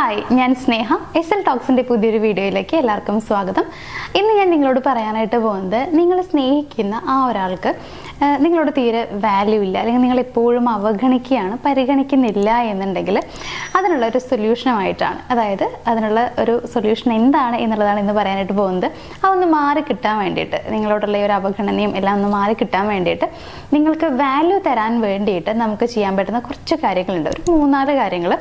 Hi, ഞാൻ സ്നേഹ. SL ടോക്സിൻ്റെ പുതിയൊരു വീഡിയോയിലേക്ക് എല്ലാവർക്കും സ്വാഗതം. ഇന്ന് ഞാൻ നിങ്ങളോട് പറയാനായിട്ട് പോകുന്നത്, നിങ്ങൾ സ്നേഹിക്കുന്ന ആ ഒരാൾക്ക് നിങ്ങളോട് തീരെ വാല്യൂ ഇല്ല, അല്ലെങ്കിൽ നിങ്ങൾ എപ്പോഴും അവഗണിക്കുകയാണ്, പരിഗണിക്കുന്നില്ല എന്നുണ്ടെങ്കിൽ അതിനുള്ള ഒരു സൊല്യൂഷനുമായിട്ടാണ്. അതായത് അതിനുള്ള ഒരു സൊല്യൂഷൻ എന്താണ് എന്നുള്ളതാണ് ഇന്ന് പറയാനായിട്ട് പോകുന്നത്. അതൊന്ന് മാറി കിട്ടാൻ വേണ്ടിയിട്ട്, നിങ്ങളോടുള്ള ഈ ഒരു അവഗണനയും എല്ലാം ഒന്ന് മാറി കിട്ടാൻ വേണ്ടിയിട്ട്, നിങ്ങൾക്ക് വാല്യൂ തരാൻ വേണ്ടിയിട്ട് നമുക്ക് ചെയ്യാൻ പറ്റുന്ന കുറച്ച് കാര്യങ്ങളുണ്ട്. ഒരു 3-4 കാര്യങ്ങൾ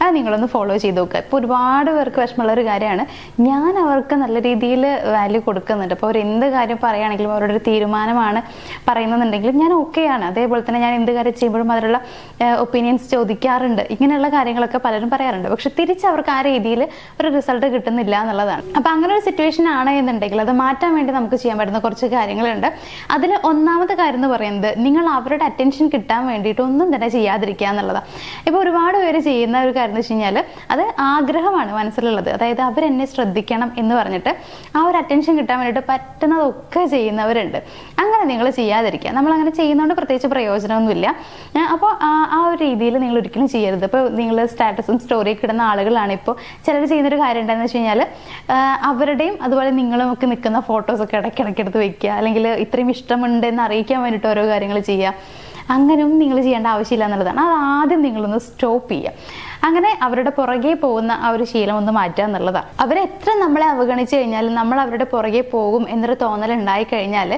അത് നിങ്ങളൊന്ന് ഫോളോ ചെയ്ത് നോക്കുക. ഇപ്പോൾ ഒരുപാട് പേർക്ക് വിഷമമുള്ളൊരു കാര്യമാണ്, ഞാൻ അവർക്ക് നല്ല രീതിയിൽ വാല്യൂ കൊടുക്കുന്നുണ്ട്, അപ്പോൾ അവർ എന്ത് കാര്യം പറയുകയാണെങ്കിലും അവരുടെ ഒരു തീരുമാനമാണ് പറയുന്നതെന്നുണ്ടെങ്കിലും ഞാൻ ഓക്കെയാണ്. അതേപോലെ തന്നെ ഞാൻ എന്ത് കാര്യം ചെയ്യുമ്പോഴും അതിലുള്ള ഒപ്പീനിയൻസ് ചോദിക്കാറുണ്ട്. ഇങ്ങനെയുള്ള കാര്യങ്ങളൊക്കെ പലരും പറയാറുണ്ട്. പക്ഷെ തിരിച്ച് അവർക്ക് ആ രീതിയിൽ ഒരു റിസൾട്ട് കിട്ടുന്നില്ല എന്നുള്ളതാണ്. അപ്പോൾ അങ്ങനെ ഒരു സിറ്റുവേഷൻ ആണ് എന്നുണ്ടെങ്കിൽ അത് മാറ്റാൻ വേണ്ടി നമുക്ക് ചെയ്യാൻ പറ്റുന്ന കുറച്ച് കാര്യങ്ങളുണ്ട്. അതിൽ ഒന്നാമത്തെ കാര്യം എന്ന് പറയുന്നത്, നിങ്ങൾ അവരുടെ അറ്റൻഷൻ കിട്ടാൻ വേണ്ടിയിട്ട് ഒന്നും തന്നെ ചെയ്യാതിരിക്കുക എന്നുള്ളതാണ്. ഇപ്പോൾ ഒരുപാട് പേര് ചെയ്യുന്ന ഒരു എന്ന് വെച്ച് കഴിഞ്ഞാൽ അത് ആഗ്രഹമാണ് മനസ്സിലുള്ളത്. അതായത് അവരെന്നെ ശ്രദ്ധിക്കണം എന്ന് പറഞ്ഞിട്ട് ആ ഒരു അറ്റൻഷൻ കിട്ടാൻ വേണ്ടിയിട്ട് പറ്റുന്നതൊക്കെ ചെയ്യുന്നവരുണ്ട്. അങ്ങനെ നിങ്ങൾ ചെയ്യാതിരിക്കുക. നമ്മൾ അങ്ങനെ ചെയ്യുന്നതുകൊണ്ട് പ്രത്യേകിച്ച് പ്രയോജനമൊന്നുമില്ല. അപ്പോൾ ആ ഒരു രീതിയിൽ നിങ്ങൾ ഒരിക്കലും ചെയ്യരുത്. ഇപ്പോൾ നിങ്ങൾ സ്റ്റാറ്റസും സ്റ്റോറിയൊക്കെ ഇടുന്ന ആളുകളാണ്. ഇപ്പോൾ ചിലർ ചെയ്യുന്നൊരു കാര്യം എന്താണെന്ന് വെച്ച് കഴിഞ്ഞാൽ, അവരുടെയും അതുപോലെ നിങ്ങളും ഒക്കെ നിൽക്കുന്ന ഫോട്ടോസൊക്കെ ഇടയ്ക്കിടയ്ക്ക് എടുത്ത് വെക്കുക, അല്ലെങ്കിൽ ഇത്രയും ഇഷ്ടമുണ്ടെന്ന് അറിയിക്കാൻ വേണ്ടിയിട്ട് ഓരോ കാര്യങ്ങൾ ചെയ്യുക. അങ്ങനെയൊന്നും നിങ്ങൾ ചെയ്യേണ്ട ആവശ്യമില്ല എന്നുള്ളതാണ്. അത് ആദ്യം നിങ്ങളൊന്ന് സ്റ്റോപ്പ് ചെയ്യുക. അങ്ങനെ അവരുടെ പുറകെ പോകുന്ന ആ ഒരു ശീലം ഒന്ന് മാറ്റുക എന്നുള്ളതാണ്. അവരെത്ര നമ്മളെ അവഗണിച്ച് കഴിഞ്ഞാൽ നമ്മൾ അവരുടെ പുറകെ പോകും എന്നൊരു തോന്നൽ ഉണ്ടായി കഴിഞ്ഞാൽ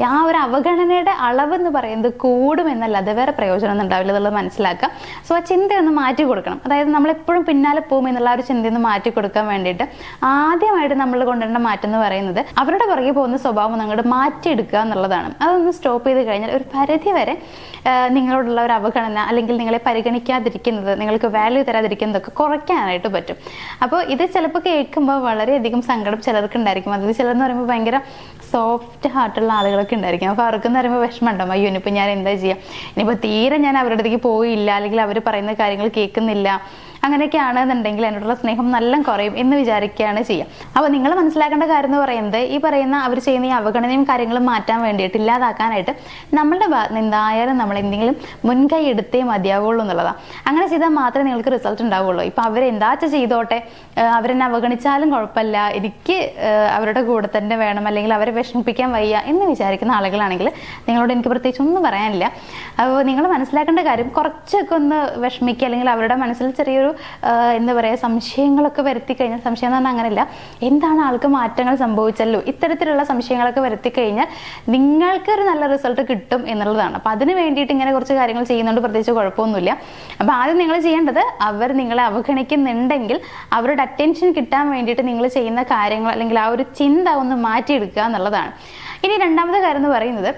ആ ഒരു അവഗണനയുടെ അളവ് എന്ന് പറയുന്നത് കൂടുമെന്നല്ലാതെ വേറെ പ്രയോജനം ഉണ്ടാവില്ല എന്നുള്ളത് മനസ്സിലാക്കുക. സോ ആ ചിന്തയൊന്ന് മാറ്റി കൊടുക്കണം. അതായത് നമ്മളെപ്പോഴും പിന്നാലെ പോകും എന്നുള്ള ആ ഒരു ചിന്തയൊന്ന് മാറ്റി കൊടുക്കാൻ വേണ്ടിയിട്ട് ആദ്യമായിട്ട് നമ്മൾ കൊണ്ടുവരേണ്ട മാറ്റം എന്ന് പറയുന്നത്, അവരുടെ പുറകെ പോകുന്ന സ്വഭാവം അങ്ങോട്ട് മാറ്റിയെടുക്കുക എന്നുള്ളതാണ്. അതൊന്ന് സ്റ്റോപ്പ് ചെയ്ത് കഴിഞ്ഞാൽ ഒരു പരിധി വരെ നിങ്ങളോടുള്ള ഒരു അവഗണന, അല്ലെങ്കിൽ നിങ്ങളെ പരിഗണിക്കാതിരിക്കുന്നത്, നിങ്ങൾക്ക് വാല്യൂ തരാതിരിക്കുന്നതൊക്കെ കുറയ്ക്കാനായിട്ട് പറ്റും. അപ്പോൾ ഇത് ചിലപ്പോൾ കേൾക്കുമ്പോൾ വളരെയധികം സങ്കടം ചിലർക്ക് ഉണ്ടായിരിക്കും. അതായത് ചിലർന്ന് പറയുമ്പോൾ ഭയങ്കര സോഫ്റ്റ് ഹാർട്ടുള്ള ആളുകളൊക്കെ ഉണ്ടായിരിക്കും. അപ്പോൾ അവർക്കെന്ന് പറയുമ്പോൾ വിഷമം ഉണ്ടാവും, അയ്യോ ഇനിയിപ്പോൾ ഞാൻ എന്താ ചെയ്യുക, ഇനിയിപ്പോൾ തീരെ ഞാൻ അവരുടെ അടുത്തേക്ക് പോയില്ല, അല്ലെങ്കിൽ അവർ പറയുന്ന കാര്യങ്ങൾ കേൾക്കുന്നില്ല, അങ്ങനെയൊക്കെ ആണെന്നുണ്ടെങ്കിൽ എന്നോടുള്ള സ്നേഹം നല്ല കുറയും എന്ന് വിചാരിക്കുകയാണ് ചെയ്യുക. അപ്പോൾ നിങ്ങൾ മനസ്സിലാക്കേണ്ട കാര്യം എന്ന് പറയുന്നത്, ഈ പറയുന്ന അവർ ചെയ്യുന്ന ഈ അവഗണനയും കാര്യങ്ങളും മാറ്റാൻ വേണ്ടിയിട്ട്, ഇല്ലാതാക്കാനായിട്ട് നമ്മളുടെ ഭാഗത്ത് എന്തായാലും നമ്മൾ എന്തെങ്കിലും മുൻകൈ എടുത്തേ മതിയാവുള്ളൂ എന്നുള്ളതാണ്. അങ്ങനെ ചെയ്താൽ മാത്രമേ നിങ്ങൾക്ക് റിസൾട്ട് ഉണ്ടാവുള്ളൂ. ഇപ്പം അവരെന്താച്ച ചെയ്തോട്ടെ, അവരെന്നെ അവഗണിച്ചാലും കുഴപ്പമില്ല, എനിക്ക് അവരുടെ കൂടെ തന്നെ വേണം, അല്ലെങ്കിൽ അവരെ വിഷമിപ്പിക്കാൻ വയ്യ എന്ന് വിചാരിക്കുന്ന ആളുകളാണെങ്കിൽ നിങ്ങളോട് എനിക്ക് പ്രത്യേകിച്ച് ഒന്നും പറയാനില്ല. അപ്പോൾ നിങ്ങൾ മനസ്സിലാക്കേണ്ട കാര്യം, കുറച്ചൊക്കെ ഒന്ന് വിഷമിക്കുക, അല്ലെങ്കിൽ അവരുടെ മനസ്സിൽ ചെറിയൊരു എന്താ പറയുക സംശയങ്ങളൊക്കെ വരുത്തി കഴിഞ്ഞാൽ, സംശയം എന്ന് പറഞ്ഞാൽ അങ്ങനെയല്ല, എന്താണ് ആൾക്ക് മാറ്റങ്ങൾ സംഭവിച്ചല്ലോ, ഇത്തരത്തിലുള്ള സംശയങ്ങളൊക്കെ വരുത്തി കഴിഞ്ഞാൽ നിങ്ങൾക്ക് ഒരു നല്ല റിസൾട്ട് കിട്ടും എന്നുള്ളതാണ്. അപ്പം അതിന് വേണ്ടിയിട്ട് ഇങ്ങനെ കുറച്ച് കാര്യങ്ങൾ ചെയ്യുന്നതുകൊണ്ട് പ്രത്യേകിച്ച് കുഴപ്പമൊന്നുമില്ല. അപ്പം ആദ്യം നിങ്ങൾ ചെയ്യേണ്ടത്, അവർ നിങ്ങളെ അവഗണിക്കുന്നുണ്ടെങ്കിൽ അവരുടെ അറ്റൻഷൻ കിട്ടാൻ വേണ്ടിയിട്ട് നിങ്ങൾ ചെയ്യുന്ന കാര്യങ്ങൾ, അല്ലെങ്കിൽ ആ ഒരു ചിന്ത ഒന്ന് മാറ്റിയെടുക്കുക എന്നുള്ളതാണ്. ഇനി രണ്ടാമത്തെ കാര്യം എന്ന് പറയുന്നത്,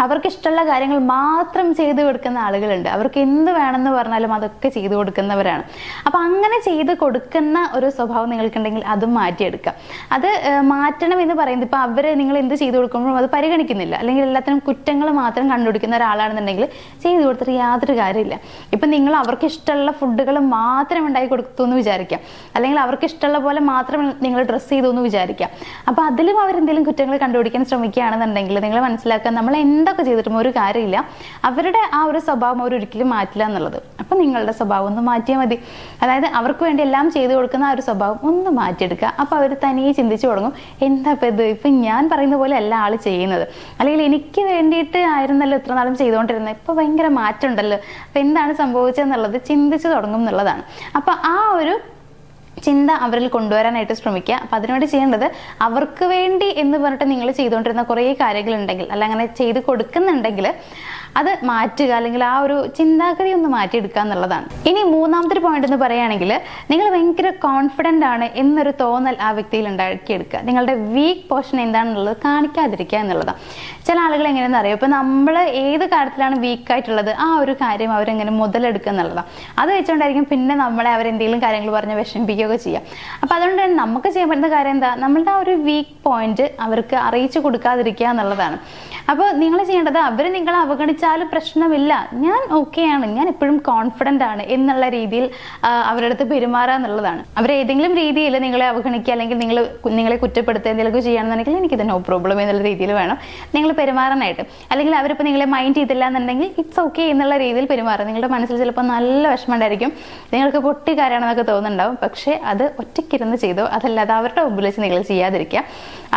അവർക്ക് ഇഷ്ടമുള്ള കാര്യങ്ങൾ മാത്രം ചെയ്തു കൊടുക്കുന്ന ആളുകളുണ്ട്. അവർക്ക് എന്ത് വേണമെന്ന് പറഞ്ഞാലും അതൊക്കെ ചെയ്തു കൊടുക്കുന്നവരാണ്. അപ്പം അങ്ങനെ ചെയ്ത് കൊടുക്കുന്ന ഒരു സ്വഭാവം നിങ്ങൾക്കുണ്ടെങ്കിൽ അതും മാറ്റിയെടുക്കുക. അത് മാറ്റണം എന്ന് പറയുന്നത്, ഇപ്പം അവർ നിങ്ങൾ എന്ത് ചെയ്തു കൊടുക്കുമ്പോഴും അത് പരിഗണിക്കുന്നില്ല, അല്ലെങ്കിൽ എല്ലാത്തിനും കുറ്റങ്ങൾ മാത്രം കണ്ടുപിടിക്കുന്ന ഒരാളാണെന്നുണ്ടെങ്കിൽ ചെയ്തു കൊടുത്തിട്ട് യാതൊരു കാര്യമില്ല. ഇപ്പം നിങ്ങൾ അവർക്ക് ഇഷ്ടമുള്ള ഫുഡുകൾ മാത്രം ഉണ്ടാക്കി കൊടുത്തു എന്ന് വിചാരിക്കാം, അല്ലെങ്കിൽ അവർക്ക് ഇഷ്ടമുള്ള പോലെ മാത്രം നിങ്ങൾ ഡ്രസ്സ് ചെയ്തു എന്ന് വിചാരിക്കാം. അപ്പം അതിലും അവരെന്തെങ്കിലും കുറ്റങ്ങൾ കണ്ടുപിടിക്കാൻ ശ്രമിക്കുകയാണെന്നുണ്ടെങ്കിൽ നിങ്ങൾ മനസ്സിലാക്കുക, നമ്മൾ എന്തൊക്കെ ചെയ്തിട്ടും ഒരു കാര്യമില്ല, അവരുടെ ആ ഒരു സ്വഭാവം അവർ ഒരിക്കലും മാറ്റില്ല എന്നുള്ളത്. അപ്പം നിങ്ങളുടെ സ്വഭാവം ഒന്ന് മാറ്റിയാൽ മതി. അതായത് അവർക്ക് വേണ്ടി എല്ലാം ചെയ്തു കൊടുക്കുന്ന ആ ഒരു സ്വഭാവം ഒന്ന് മാറ്റിയെടുക്കുക. അപ്പോൾ അവർ തനിയെ ചിന്തിച്ചു തുടങ്ങും, എന്താ ഇപ്പം ഇത്, ഇപ്പം ഞാൻ പറയുന്ന പോലെ അല്ല ആൾ ചെയ്യുന്നത്, അല്ലെങ്കിൽ എനിക്ക് വേണ്ടിയിട്ട് ആയിരുന്നല്ലോ ഇത്ര നാളും ചെയ്തുകൊണ്ടിരുന്നത്, ഇപ്പോൾ ഭയങ്കര മാറ്റം ഉണ്ടല്ലോ, അപ്പം എന്താണ് സംഭവിച്ചതെന്നുള്ളത് ചിന്തിച്ചു തുടങ്ങും എന്നുള്ളതാണ്. അപ്പം ആ ഒരു ചിന്ത അവരിൽ കൊണ്ടുവരാനായിട്ട് ശ്രമിക്കുക. അപ്പം അതിനുവേണ്ടി ചെയ്യേണ്ടത്, അവർക്ക് വേണ്ടി എന്ന് പറഞ്ഞിട്ട് നിങ്ങൾ ചെയ്തുകൊണ്ടിരുന്ന കുറേ കാര്യങ്ങളുണ്ടെങ്കിൽ, അല്ല അങ്ങനെ ചെയ്ത് കൊടുക്കുന്നുണ്ടെങ്കിൽ അത് മാറ്റുക, അല്ലെങ്കിൽ ആ ഒരു ചിന്താഗതി ഒന്ന് മാറ്റിയെടുക്കുക എന്നുള്ളതാണ്. ഇനി മൂന്നാമത്തെ പോയിന്റ് എന്ന് പറയുകയാണെങ്കിൽ, നിങ്ങൾ ഭയങ്കര കോൺഫിഡൻ്റ് ആണ് എന്നൊരു തോന്നൽ ആ വ്യക്തിയിൽ ഉണ്ടാക്കിയെടുക്കുക. നിങ്ങളുടെ വീക്ക് പോർഷൻ എന്താണെന്നുള്ളത് കാണിക്കാതിരിക്കുക എന്നുള്ളതാണ്. ചില ആളുകൾ എങ്ങനെയാണെന്ന് അറിയാം, ഇപ്പം നമ്മൾ ഏത് കാര്യത്തിലാണ് വീക്കായിട്ടുള്ളത് ആ ഒരു കാര്യം അവരെങ്ങനെ മുതലെടുക്കുക എന്നുള്ളതാണ്. അത് വെച്ചുകൊണ്ടായിരിക്കും പിന്നെ നമ്മളെ അവരെന്തെങ്കിലും കാര്യങ്ങൾ പറഞ്ഞ് വിഷമിപ്പിക്കുകയൊക്കെ ചെയ്യാം. അപ്പം അതുകൊണ്ട് തന്നെ നമുക്ക് ചെയ്യാൻ പറ്റുന്ന കാര്യം എന്താ, നമ്മളുടെ ആ ഒരു വീക്ക് പോയിന്റ് അവർക്ക് അറിയിച്ചു കൊടുക്കാതിരിക്കുക എന്നുള്ളതാണ്. അപ്പോൾ നിങ്ങൾ ചെയ്യേണ്ടത്, അവർ നിങ്ങളെ അവഗണിച്ച വിളിച്ചാലും പ്രശ്നമില്ല, ഞാൻ ഓക്കെയാണ്, ഞാൻ എപ്പോഴും കോൺഫിഡൻ്റ് ആണ് എന്നുള്ള രീതിയിൽ അവരുടെ അടുത്ത് പെരുമാറുക എന്നുള്ളതാണ്. അവരേതെങ്കിലും രീതിയിൽ നിങ്ങളെ അവഗണിക്കുക അല്ലെങ്കിൽ നിങ്ങളെ കുറ്റപ്പെടുത്തുക എന്തെങ്കിലുമൊക്കെ ചെയ്യുകയാണെന്നുണ്ടെങ്കിൽ എനിക്കിത് നോ പ്രോബ്ലം എന്നുള്ള രീതിയിൽ വേണം നിങ്ങൾ പെരുമാറാനായിട്ട്. അല്ലെങ്കിൽ അവരിപ്പോൾ നിങ്ങളെ മൈൻഡ് ചെയ്തില്ല എന്നുണ്ടെങ്കിൽ ഇറ്റ്സ് ഓക്കെ എന്നുള്ള രീതിയിൽ പെരുമാറുക. നിങ്ങളുടെ മനസ്സിൽ ചിലപ്പോൾ നല്ല വിഷമം ഉണ്ടായിരിക്കും, നിങ്ങൾക്ക് പൊട്ടിക്കാരാണെന്നൊക്കെ തോന്നുന്നുണ്ടാവും. പക്ഷേ അത് ഒറ്റയ്ക്കിരുന്ന് ചെയ്തോ, അതല്ലാതെ അവരുടെ മുമ്പിൽ വെച്ച് നിങ്ങൾ ചെയ്യാതിരിക്കുക.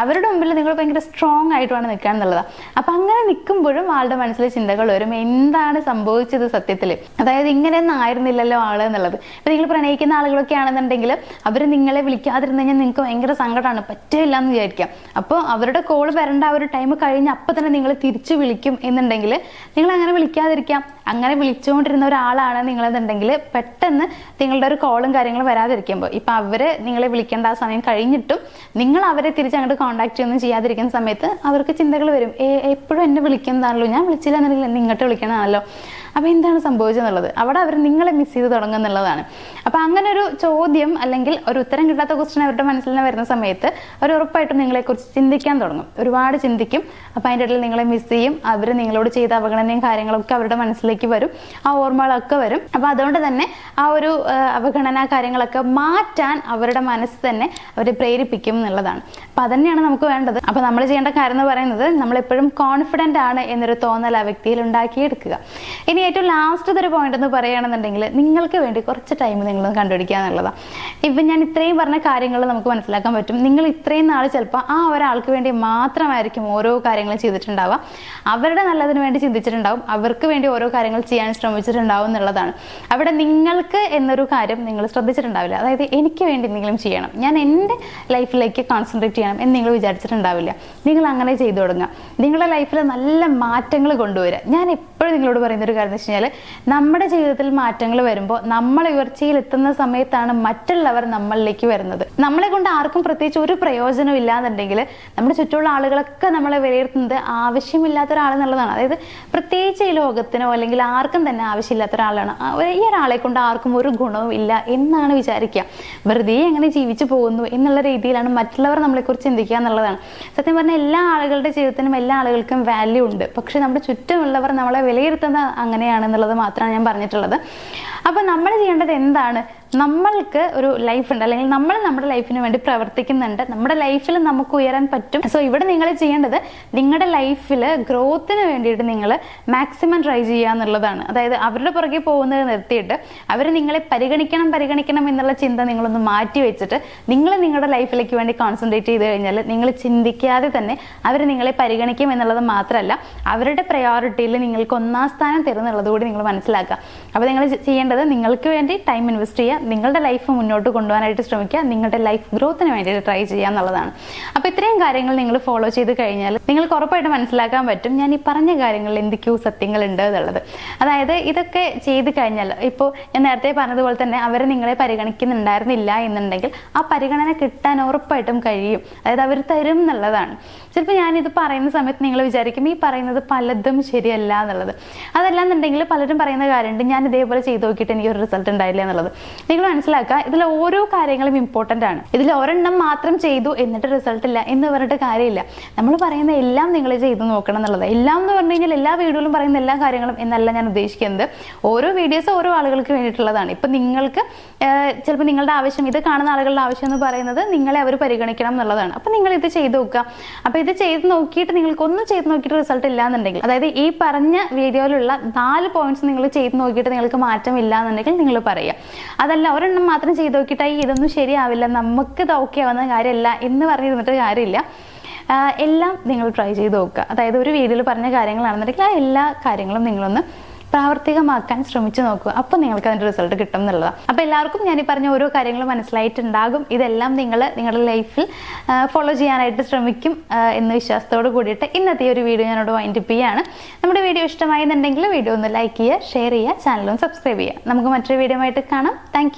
അവരുടെ മുമ്പിൽ നിങ്ങൾ ഭയങ്കര സ്ട്രോങ് ആയിട്ട് വേണം നിൽക്കുക എന്നുള്ളതാണ്. അപ്പം അങ്ങനെ നിൽക്കുമ്പോഴും ആളുടെ മനസ്സിൽ ചിന്തകൾ വരും, എന്താണ് സംഭവിച്ചത് സത്യത്തിൽ, അതായത് ഇങ്ങനെയൊന്നും ആയിരുന്നില്ലല്ലോ ആള് എന്നുള്ളത്. ഇപ്പം നിങ്ങൾ പ്രണയിക്കുന്ന ആളുകളൊക്കെ ആണെന്നുണ്ടെങ്കിൽ അവർ നിങ്ങളെ വിളിക്കാതിരുന്നു കഴിഞ്ഞാൽ നിങ്ങൾക്ക് ഭയങ്കര സങ്കടമാണ്, പറ്റില്ല എന്ന് വിചാരിക്കാം. അപ്പോൾ അവരുടെ കോൾ വരേണ്ട ആ ഒരു ടൈം കഴിഞ്ഞ് അപ്പം തന്നെ നിങ്ങൾ തിരിച്ചു വിളിക്കും എന്നുണ്ടെങ്കിൽ നിങ്ങൾ അങ്ങനെ വിളിക്കാതിരിക്കാം. അങ്ങനെ വിളിച്ചുകൊണ്ടിരുന്ന ഒരാളാണ് നിങ്ങളെന്നുണ്ടെങ്കിൽ പെട്ടെന്ന് നിങ്ങളുടെ ഒരു കോളും കാര്യങ്ങളും വരാതിരിക്കുമ്പോൾ, ഇപ്പം അവർ നിങ്ങളെ വിളിക്കേണ്ട ആ സമയം കഴിഞ്ഞിട്ടും നിങ്ങൾ അവരെ തിരിച്ച് അങ്ങോട്ട് കോൺടാക്ട് ഒന്നും ചെയ്യാതിരിക്കുന്ന സമയത്ത് അവർക്ക് ചിന്തകൾ വരും, എപ്പോഴും എന്നെ വിളിക്കുന്നതാണല്ലോ, ഞാൻ വിളിച്ചില്ല എന്നുണ്ടെങ്കിൽ എന്നെ ഇങ്ങോട്ട് വിളിക്കണതാണല്ലോ, അപ്പോൾ എന്താണ് സംഭവിച്ചെന്നുള്ളത് അവിടെ അവർ നിങ്ങളെ മിസ് ചെയ്ത് തുടങ്ങും എന്നുള്ളതാണ്. അപ്പോൾ അങ്ങനെ ഒരു ചോദ്യം അല്ലെങ്കിൽ ഒരു ഉത്തരം കിട്ടാത്ത ക്വസ്റ്റ്യൻ അവരുടെ മനസ്സിൽ നിന്ന് വരുന്ന സമയത്ത് അവർ ഉറപ്പായിട്ടും നിങ്ങളെക്കുറിച്ച് ചിന്തിക്കാൻ തുടങ്ങും, ഒരുപാട് ചിന്തിക്കും. അപ്പോൾ അതിൻ്റെ ഇടയിൽ നിങ്ങളെ മിസ് ചെയ്യും, അവർ നിങ്ങളോട് ചെയ്ത അവഗണനയും കാര്യങ്ങളൊക്കെ അവരുടെ മനസ്സിലേക്ക് വരും, ആ ഓർമ്മകളൊക്കെ വരും. അപ്പോൾ അതുകൊണ്ട് തന്നെ ആ ഒരു അവഗണന കാര്യങ്ങളൊക്കെ മാറ്റാൻ അവരുടെ മനസ്സ് തന്നെ അവരെ പ്രേരിപ്പിക്കും എന്നുള്ളതാണ്. അപ്പോൾ അതന്നെയാണ് നമുക്ക് വേണ്ടത്. അപ്പോൾ നമ്മൾ ചെയ്യേണ്ട കാര്യം എന്ന് പറയുന്നത് നമ്മളെപ്പോഴും കോൺഫിഡൻ്റ് ആണ് എന്നൊരു തോന്നൽ ആ വ്യക്തിയിൽ ഉണ്ടാക്കിയെടുക്കുക. ഇനി ഏറ്റവും ലാസ്റ്റ് ഒരു പോയിന്റ് എന്ന് പറയുകയാണെന്നുണ്ടെങ്കിൽ നിങ്ങൾക്ക് വേണ്ടി കുറച്ച് ടൈം നിങ്ങളൊന്ന് കണ്ടുപിടിക്കുക എന്നുള്ളതാണ്. ഇപ്പം ഞാൻ ഇത്രയും പറഞ്ഞ കാര്യങ്ങൾ നമുക്ക് മനസ്സിലാക്കാൻ പറ്റും, നിങ്ങൾ ഇത്രയും നാൾ ചിലപ്പോൾ ആ ഒരാൾക്ക് വേണ്ടി മാത്രമായിരിക്കും ഓരോ കാര്യങ്ങളും ചെയ്തിട്ടുണ്ടാവുക, അവരുടെ നല്ലതിന് വേണ്ടി ചിന്തിച്ചിട്ടുണ്ടാവും, അവർക്ക് വേണ്ടി ഓരോ കാര്യങ്ങൾ ചെയ്യാൻ ശ്രമിച്ചിട്ടുണ്ടാവും എന്നുള്ളതാണ്. അവിടെ നിങ്ങൾക്ക് എന്നൊരു കാര്യം നിങ്ങൾ ശ്രദ്ധിച്ചിട്ടുണ്ടാവില്ല. അതായത് എനിക്ക് വേണ്ടി എന്തെങ്കിലും ചെയ്യണം, ഞാൻ എൻ്റെ ലൈഫിലേക്ക് കോൺസെൻട്രേറ്റ് ചെയ്യണം എന്ന് നിങ്ങൾ വിചാരിച്ചിട്ടുണ്ടാവില്ല. നിങ്ങൾ അങ്ങനെ ചെയ്തു തുടങ്ങുക, നിങ്ങളുടെ ലൈഫിൽ നല്ല മാറ്റങ്ങൾ കൊണ്ടുവരിക. ഞാൻ എപ്പോഴും നിങ്ങളോട് പറയുന്നൊരു കാര്യം എന്ന് വെച്ച് കഴിഞ്ഞാൽ, നമ്മുടെ ജീവിതത്തിൽ മാറ്റങ്ങൾ വരുമ്പോൾ നമ്മൾ ഉയർച്ചയിൽ എത്തുന്ന സമയത്താണ് മറ്റുള്ളവർ നമ്മളിലേക്ക് വരുന്നത്. നമ്മളെ കൊണ്ട് ആർക്കും പ്രത്യേകിച്ച് ഒരു പ്രയോജനം ഇല്ലാന്നുണ്ടെങ്കിൽ നമ്മുടെ ചുറ്റുമുള്ള ആളുകളൊക്കെ നമ്മളെ വിലയിരുത്തുന്നത് ആവശ്യമില്ലാത്ത ഒരാളെന്നുള്ളതാണ്. അതായത് പ്രത്യേകിച്ച് ഈ ലോകത്തിനോ അല്ലെങ്കിൽ ആർക്കും തന്നെ ആവശ്യമില്ലാത്ത ഒരാളാണ്, ഈ ഒരാളെ കൊണ്ട് ആർക്കും ഒരു ഗുണവും ഇല്ല എന്നാണ് വിചാരിക്കുക, വെറുതെ എങ്ങനെ ജീവിച്ചു പോകുന്നു എന്നുള്ള രീതിയിലാണ് മറ്റുള്ളവർ നമ്മളെക്കുറിച്ച് ചിന്തിക്കുക എന്നുള്ളതാണ്. സത്യം പറഞ്ഞാൽ എല്ലാ ആളുകളുടെ ജീവിതത്തിനും എല്ലാ ആളുകൾക്കും വാല്യൂ ഉണ്ട്, പക്ഷെ നമ്മുടെ ചുറ്റുമുള്ളവർ നമ്മളെ വിലയിരുത്തുന്നത് അങ്ങനെയാണെന്നുള്ളത് മാത്രമാണ് ഞാൻ പറഞ്ഞിട്ടുള്ളത്. അപ്പോൾ നമ്മൾ ചെയ്യേണ്ടത് എന്താണ്, നമ്മൾക്ക് ഒരു ലൈഫ് ഉണ്ട്, അല്ലെങ്കിൽ നമ്മൾ നമ്മുടെ ലൈഫിന് വേണ്ടി പ്രവർത്തിക്കുന്നുണ്ട്, നമ്മുടെ ലൈഫിൽ നമുക്ക് ഉയരാൻ പറ്റും. സോ ഇവിടെ നിങ്ങൾ ചെയ്യേണ്ടത് നിങ്ങളുടെ ലൈഫിൽ ഗ്രോത്തിന് വേണ്ടിയിട്ട് നിങ്ങൾ മാക്സിമം ട്രൈ ചെയ്യുക എന്നുള്ളതാണ്. അതായത് അവരുടെ പുറകെ പോകുന്നത് നിർത്തിയിട്ട് അവർ നിങ്ങളെ പരിഗണിക്കണം എന്നുള്ള ചിന്ത നിങ്ങളൊന്ന് മാറ്റി വെച്ചിട്ട് നിങ്ങൾ നിങ്ങളുടെ ലൈഫിലേക്ക് വേണ്ടി കോൺസെൻട്രേറ്റ് ചെയ്ത് കഴിഞ്ഞാൽ നിങ്ങൾ ചിന്തിക്കാതെ തന്നെ അവർ നിങ്ങളെ പരിഗണിക്കും എന്നുള്ളത് മാത്രമല്ല, അവരുടെ പ്രയോറിറ്റിയിൽ നിങ്ങൾക്ക് ഒന്നാം സ്ഥാനം തരുന്നുള്ളത് കൂടി നിങ്ങൾ മനസ്സിലാക്കുക. അപ്പോൾ നിങ്ങൾ ചെയ്യേണ്ടത് നിങ്ങൾക്ക് വേണ്ടി ടൈം ഇൻവെസ്റ്റ് ചെയ്യുക, നിങ്ങളുടെ ലൈഫ് മുന്നോട്ട് കൊണ്ടുപോകാനായിട്ട് ശ്രമിക്കുക, നിങ്ങളുടെ ലൈഫ് ഗ്രോത്തിന് വേണ്ടിയിട്ട് ട്രൈ ചെയ്യുക എന്നുള്ളതാണ്. അപ്പോൾ ഇത്രയും കാര്യങ്ങൾ നിങ്ങൾ ഫോളോ ചെയ്ത് കഴിഞ്ഞാൽ നിങ്ങൾക്ക് ഉറപ്പായിട്ട് മനസ്സിലാക്കാൻ പറ്റും ഞാൻ ഈ പറഞ്ഞ കാര്യങ്ങളിൽ എന്തൊക്കെയോ സത്യങ്ങളുണ്ട് എന്നുള്ളത്. അതായത് ഇതൊക്കെ ചെയ്ത് കഴിഞ്ഞാൽ, ഇപ്പോൾ ഞാൻ നേരത്തെ പറഞ്ഞതുപോലെ തന്നെ അവർ നിങ്ങളെ പരിഗണിക്കുന്നുണ്ടായിരുന്നില്ല എന്നുണ്ടെങ്കിൽ ആ പരിഗണന കിട്ടാൻ ഉറപ്പായിട്ടും കഴിയും, അതായത് അവർ തരും എന്നുള്ളതാണ്. ചിലപ്പോൾ ഞാനിത് പറയുന്ന സമയത്ത് നിങ്ങൾ വിചാരിക്കും ഈ പറയുന്നത് പലതും ശരിയല്ല എന്നുള്ളത്. അതല്ലാന്നുണ്ടെങ്കിൽ പലരും പറയുന്ന കാര്യമുണ്ട്, ഞാൻ ഇതേപോലെ ചെയ്ത് നോക്കിയിട്ട് എനിക്കൊരു റിസൾട്ട് ഉണ്ടായില്ല എന്നുള്ളത്. നിങ്ങൾ മനസ്സിലാക്കുക, ഇതിൽ ഓരോ കാര്യങ്ങളും ഇമ്പോർട്ടൻ്റ് ആണ്. ഇതിൽ ഒരെണ്ണം മാത്രം ചെയ്തു എന്നിട്ട് റിസൾട്ട് ഇല്ല എന്ന് പറഞ്ഞിട്ട് കാര്യമില്ല. നമ്മൾ പറയുന്ന എല്ലാം നിങ്ങൾ ചെയ്ത് നോക്കണം എന്നുള്ളത്. എല്ലാം എന്ന് പറഞ്ഞു കഴിഞ്ഞാൽ എല്ലാ വീഡിയോയിലും പറയുന്ന എല്ലാ കാര്യങ്ങളും എന്നല്ല ഞാൻ ഉദ്ദേശിക്കുന്നത്. ഓരോ വീഡിയോസ് ഓരോ ആളുകൾക്ക് വേണ്ടിയിട്ടുള്ളതാണ്. ഇപ്പം നിങ്ങൾക്ക് ചിലപ്പോൾ നിങ്ങളുടെ ആവശ്യം, ഇത് കാണുന്ന ആളുകളുടെ ആവശ്യം എന്ന് പറയുന്നത് നിങ്ങളെ അവർ പരിഗണിക്കണം എന്നുള്ളതാണ്. അപ്പം നിങ്ങൾ ഇത് ചെയ്ത് നോക്കുക. അപ്പോൾ ഇത് ചെയ്ത് നോക്കിയിട്ട് നിങ്ങൾക്കൊന്നും ചെയ്ത് നോക്കിയിട്ട് റിസൾട്ട് ഇല്ല എന്നുണ്ടെങ്കിൽ, അതായത് ഈ പറഞ്ഞ വീഡിയോയിലുള്ള 4 പോയിന്റ്സ് നിങ്ങൾ ചെയ്ത് നോക്കിയിട്ട് നിങ്ങൾക്ക് മാറ്റമില്ല എന്നുണ്ടെങ്കിൽ നിങ്ങൾ പറയുക. അതല്ല ഒരെണ്ണം മാത്രം ചെയ്ത് നോക്കിയിട്ടായി ഇതൊന്നും ശരിയാവില്ല, നമുക്ക് ഇത് ഓക്കെ ആവുന്ന കാര്യമല്ല എന്ന് പറഞ്ഞിരുന്നിട്ട് കാര്യമില്ല. എല്ലാം നിങ്ങൾ ട്രൈ ചെയ്ത് നോക്കുക. അതായത് ഒരു വീഡിയോയിൽ പറഞ്ഞ കാര്യങ്ങളാണെന്നുണ്ടെങ്കിൽ ആ എല്ലാ കാര്യങ്ങളും നിങ്ങളൊന്ന് പ്രാവർത്തികമാക്കാൻ ശ്രമിച്ചു നോക്കുക. അപ്പോൾ നിങ്ങൾക്ക് അതിൻ്റെ റിസൾട്ട് കിട്ടും എന്നുള്ളതാണ്. അപ്പോൾ എല്ലാവർക്കും ഞാൻ ഈ പറഞ്ഞ ഓരോ കാര്യങ്ങളും മനസ്സിലായിട്ടുണ്ടാകും. ഇതെല്ലാം നിങ്ങൾ നിങ്ങളുടെ ലൈഫിൽ ഫോളോ ചെയ്യാനായിട്ട് ശ്രമിക്കും എന്ന വിശ്വാസത്തോട് കൂടിയിട്ട് ഇന്നത്തെ ഒരു വീഡിയോ ഞാനോട് വൈൻഡപ്പ് ചെയ്യുകയാണ്. നമ്മുടെ വീഡിയോ ഇഷ്ടമായെന്നുണ്ടെങ്കിൽ വീഡിയോ ഒന്ന് ലൈക്ക് ചെയ്യുക, ഷെയർ ചെയ്യുക, ചാനലും സബ്സ്ക്രൈബ് ചെയ്യുക. നമുക്ക് മറ്റൊരു വീഡിയോ ആയിട്ട് കാണാം. താങ്ക്